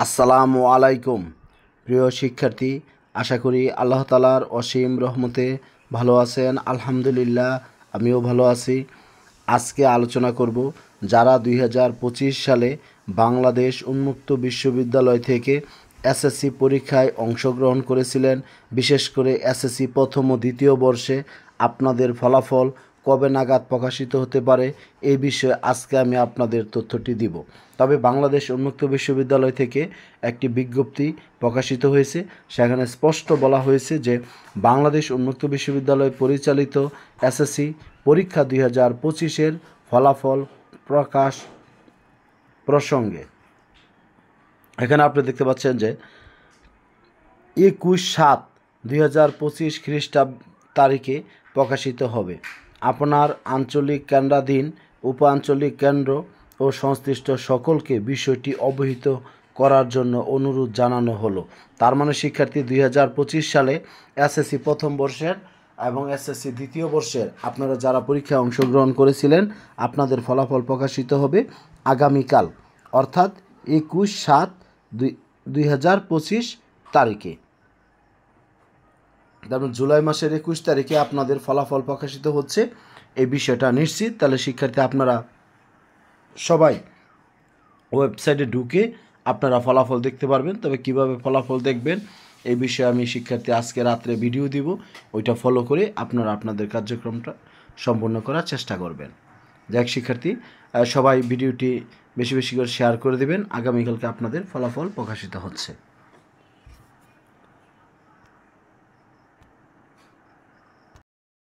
আসসালামু আলাইকুম প্রিয় শিক্ষার্থী, আশা করি আল্লাহ তাআলার অসীম রহমতে ভালো আছেন। আলহামদুলিল্লাহ, আমিও ভালো আছি। আজকে আলোচনা করব যারা 2025 সালে বাংলাদেশ উন্মুক্ত বিশ্ববিদ্যালয় থেকে এসএসসি পরীক্ষায় অংশগ্রহণ করেছিলেন। বিশেষ করে এসএসসি প্রথম ও দ্বিতীয় বর্ষে আপনাদের ফলাফল কবে নাগাদ প্রকাশিত হতে পারে এই বিষয়ে আজকে আমি আপনাদের তথ্যটি দিব। তবে বাংলাদেশ উন্মুক্ত বিশ্ববিদ্যালয় থেকে একটি বিজ্ঞপ্তি প্রকাশিত হয়েছে, সেখানে স্পষ্ট বলা হয়েছে যে বাংলাদেশ উন্মুক্ত বিশ্ববিদ্যালয় পরিচালিত এসএসসি পরীক্ষা 2025-এর ফলাফল প্রকাশ প্রসঙ্গে এখানে আপনি দেখতে পাচ্ছেন যে 21/7/2025 খ্রিস্টাব্দ তারিখে প্রকাশিত হবে। আপনার আঞ্চলিক কেন্দ্রাধীন উপ আঞ্চলিক কেন্দ্র ও সংশ্লিষ্ট সকলকে বিষয়টি অবহিত করার জন্য অনুরোধ জানানো হলো। তার মানে শিক্ষার্থী 2025 সালে এসএসসি প্রথম বর্ষের এবং এসএসসি দ্বিতীয় বর্ষের আপনারা যারা পরীক্ষায় অংশগ্রহণ করেছিলেন আপনাদের ফলাফল প্রকাশিত হবে আগামীকাল, অর্থাৎ 21/7/2025 তারিখে। তারপর জুলাই মাসের 21 তারিখে আপনাদের ফলাফল প্রকাশিত হচ্ছে, এই বিষয়টা নিশ্চিত। তাহলে শিক্ষার্থী আপনারা সবাই ওয়েবসাইটে ঢুকে আপনারা ফলাফল দেখতে পারবেন। তবে কিভাবে ফলাফল দেখবেন এই বিষয়ে আমি শিক্ষার্থী আজকে রাত্রে ভিডিও দিব, ওইটা ফলো করে আপনারা আপনাদের কার্যক্রমটা সম্পূর্ণ করার চেষ্টা করবেন। যাক শিক্ষার্থী, সবাই ভিডিওটি বেশি বেশি করে শেয়ার করে দেবেন। আগামীকালকে আপনাদের ফলাফল প্রকাশিত হচ্ছে।